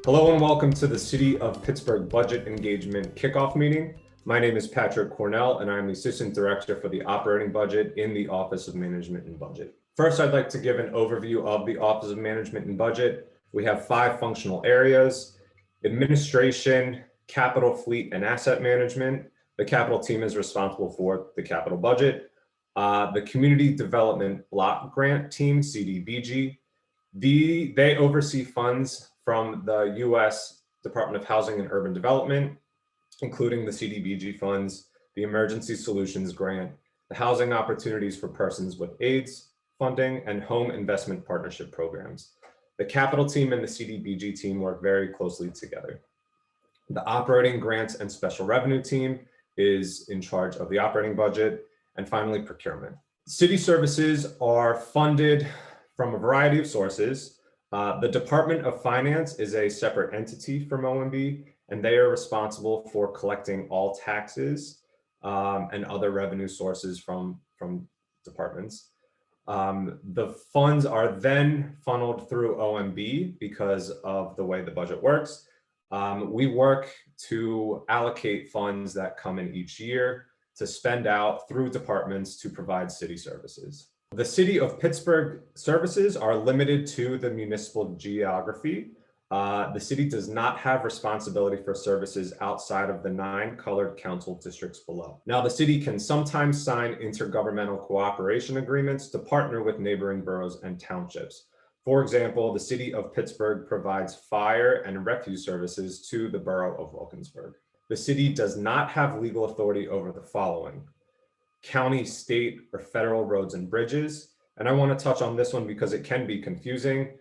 Hello and welcome to the City of Pittsburgh Budget Engagement Kickoff Meeting. My name is Patrick Cornell and I'm the Assistant Director for the Operating Budget in the Office of Management and Budget. First, I'd like to give an overview of the Office of Management and Budget. We have 5 functional areas: administration, capital, fleet, and asset management. The capital team is responsible for the capital budget. The Community Development Block Grant Team, CDBG, they oversee funds from the U.S. Department of Housing and Urban Development, including the CDBG funds, the Emergency Solutions Grant, the Housing Opportunities for Persons with AIDS funding, and Home Investment Partnership programs. The capital team and the CDBG team work very closely together. The Operating Grants and Special Revenue team is in charge of the operating budget. And finally, procurement. City services are funded from a variety of sources. The Department of Finance is a separate entity from OMB, and they are responsible for collecting all taxes and other revenue sources from departments. The funds are then funneled through OMB because of the way the budget works. We work to allocate funds that come in each year to spend out through departments to provide city services. The City of Pittsburgh services are limited to the municipal geography. The city does not have responsibility for services outside of the 9 colored council districts below. Now, the city can sometimes sign intergovernmental cooperation agreements to partner with neighboring boroughs and townships. For example, the City of Pittsburgh provides fire and refuse services to the borough of Wilkinsburg. The city does not have legal authority over the following: county, state, or federal roads and bridges. And I want to touch on this one because it can be confusing.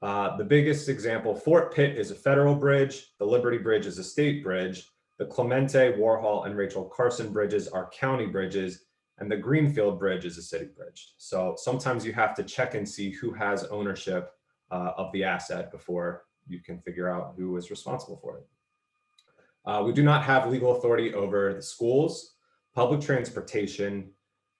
The biggest example, Fort Pitt is a federal bridge, the Liberty Bridge is a state bridge, the Clemente, Warhol, and Rachel Carson bridges are county bridges, and the Greenfield Bridge is a city bridge. So sometimes you have to check and see who has ownership of the asset before you can figure out who is responsible for it. We do not have legal authority over the schools, public transportation,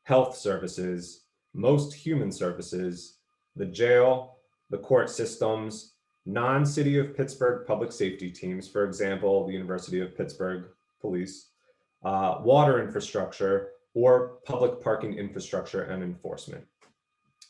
health services, most human services, the jail, the court systems, non-City of Pittsburgh public safety teams, for example, the University of Pittsburgh Police, water infrastructure, or public parking infrastructure and enforcement.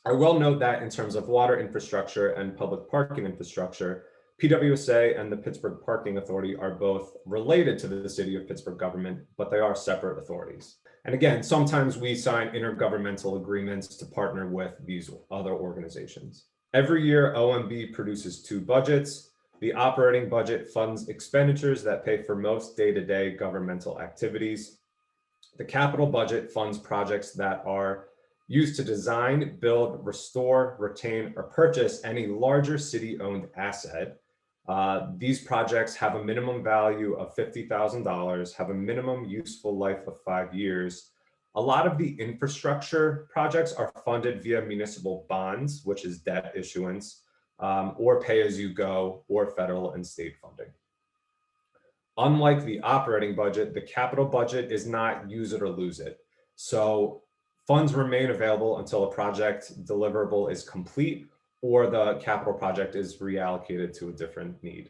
I will note that in terms of water infrastructure and public parking infrastructure, PWSA and the Pittsburgh Parking Authority are both related to the City of Pittsburgh government, but they are separate authorities. And again, sometimes we sign intergovernmental agreements to partner with these other organizations. Every year, OMB produces 2 budgets. The operating budget funds expenditures that pay for most day-to-day governmental activities. The capital budget funds projects that are used to design, build, restore, retain, or purchase any larger city-owned asset. These projects have a minimum value of $50,000, have a minimum useful life of 5 years. A lot of the infrastructure projects are funded via municipal bonds, which is debt issuance, or pay-as-you-go, or federal and state funding. Unlike the operating budget, the capital budget is not use it or lose it. So funds remain available until a project deliverable is complete or the capital project is reallocated to a different need.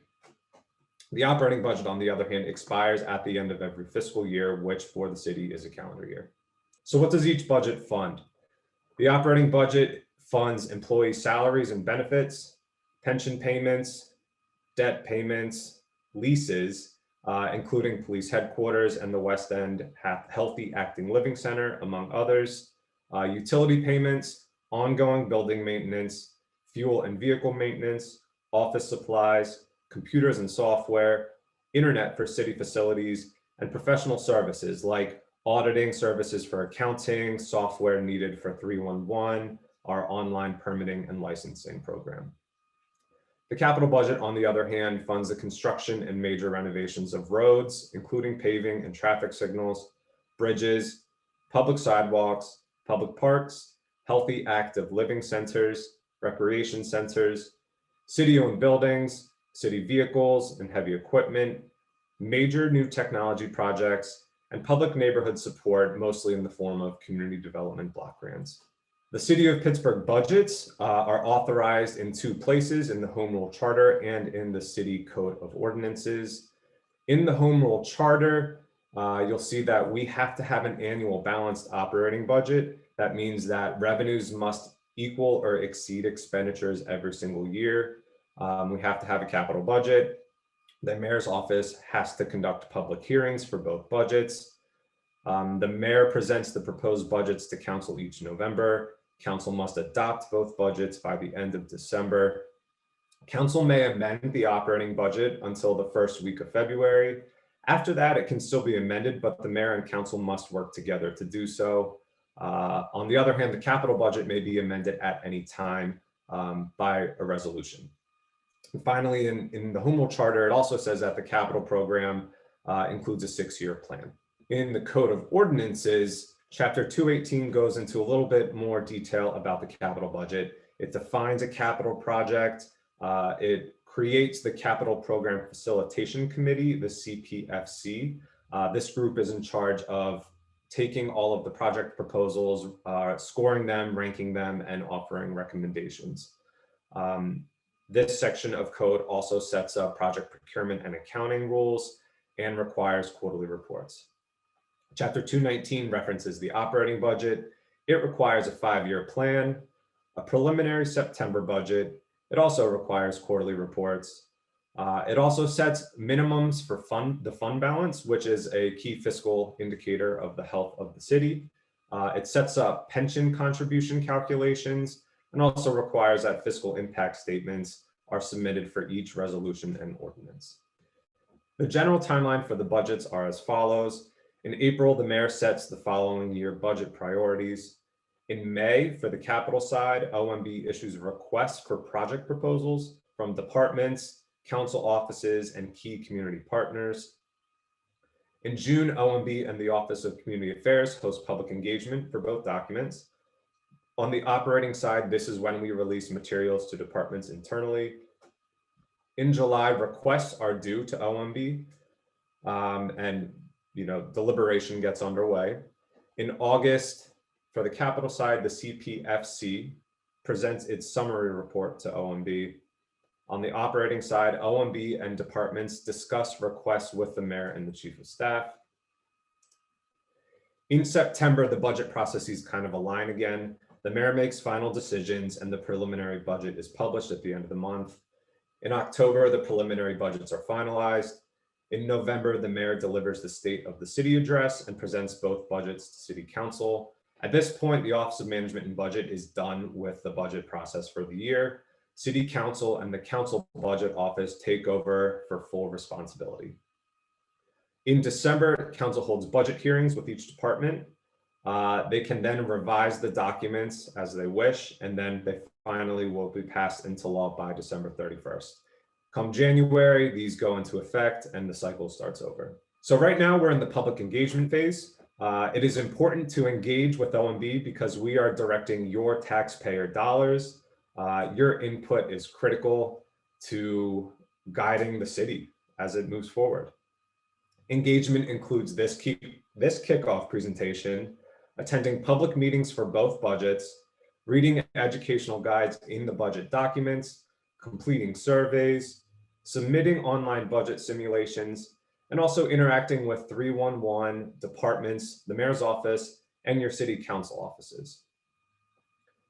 The operating budget, on the other hand, expires at the end of every fiscal year, which for the city is a calendar year. So what does each budget fund? The operating budget funds employee salaries and benefits, pension payments, debt payments, leases, including police headquarters and the West End Healthy Acting Living Center, among others, utility payments, ongoing building maintenance, fuel and vehicle maintenance, office supplies, computers and software, internet for city facilities, and professional services like auditing services for accounting, software needed for 311, our online permitting and licensing program. The capital budget, on the other hand, funds the construction and major renovations of roads, including paving and traffic signals, bridges, public sidewalks, public parks, healthy active living centers, recreation centers, city-owned buildings, city vehicles and heavy equipment, major new technology projects, and public neighborhood support, mostly in the form of community development block grants. The City of Pittsburgh budgets are authorized in two places, in the Home Rule Charter and in the City Code of Ordinances. In the Home Rule Charter, you'll see that we have to have an annual balanced operating budget. That means that revenues must equal or exceed expenditures every single year. We have to have a capital budget. The mayor's office has to conduct public hearings for both budgets. The mayor presents the proposed budgets to council each November. Council must adopt both budgets by the end of December. Council may amend the operating budget until the first week of February. After that, it can still be amended, but the mayor and council must work together to do so. On the other hand, the capital budget may be amended at any time by a resolution. And finally, in the Home Rule Charter, it also says that the capital program includes a 6-year plan. In the Code of Ordinances, Chapter 218 goes into a little bit more detail about the capital budget. It defines a capital project. It creates the Capital Program Facilitation Committee, the CPFC. This group is in charge of taking all of the project proposals, scoring them, ranking them, and offering recommendations. This section of code also sets up project procurement and accounting rules and requires quarterly reports. Chapter 219 references the operating budget. It requires a 5-year plan, a preliminary September budget. It also requires quarterly reports. It also sets minimums for the fund balance, which is a key fiscal indicator of the health of the city. It sets up pension contribution calculations and also requires that fiscal impact statements are submitted for each resolution and ordinance. The general timeline for the budgets are as follows. In April, the mayor sets the following year budget priorities. In May, for the capital side, OMB issues requests for project proposals from departments, council offices, and key community partners. In June, OMB and the Office of Community Affairs host public engagement for both documents. On the operating side, this is when we release materials to departments internally. In July, requests are due to OMB, and deliberation gets underway. In August, for the capital side, the CPFC presents its summary report to OMB. On the operating side, OMB and departments discuss requests with the mayor and the chief of staff. In September, the budget processes kind of align again. The mayor makes final decisions and the preliminary budget is published at the end of the month. In October, the preliminary budgets are finalized. In November, the mayor delivers the State of the City address and presents both budgets to City Council. At this point, the Office of Management and Budget is done with the budget process for the year. City Council and the Council Budget Office take over for full responsibility. In December, Council holds budget hearings with each department. They can then revise the documents as they wish, and then they finally will be passed into law by December 31st. Come January, these go into effect and the cycle starts over. So right now we're in the public engagement phase. It is important to engage with OMB because we are directing your taxpayer dollars. Your input is critical to guiding the city as it moves forward. Engagement includes this kickoff presentation, attending public meetings for both budgets, reading educational guides in the budget documents, completing surveys, submitting online budget simulations, and also interacting with 311 departments, the mayor's office, and your city council offices.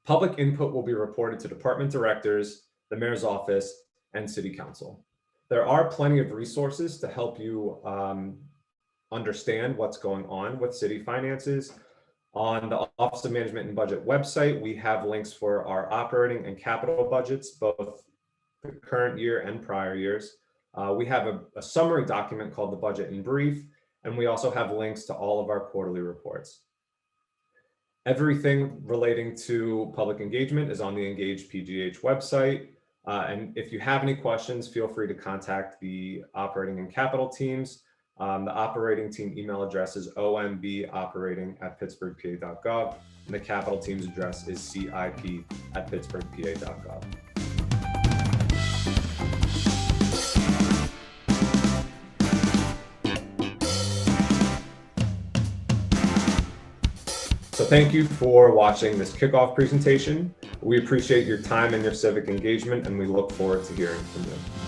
Public input will be reported to department directors, the mayor's office, and city council. There are plenty of resources to help you understand what's going on with city finances. On the Office of Management and Budget website, we have links for our operating and capital budgets, both the current year and prior years. We have a summary document called the Budget in Brief, and we also have links to all of our quarterly reports. Everything relating to public engagement is on the Engage PGH website. And if you have any questions, feel free to contact the operating and capital teams. The operating team email address is omboperating@pittsburghpa.gov, and the capital team's address is cip@pittsburghpa.gov. So thank you for watching this kickoff presentation. We appreciate your time and your civic engagement, and we look forward to hearing from you.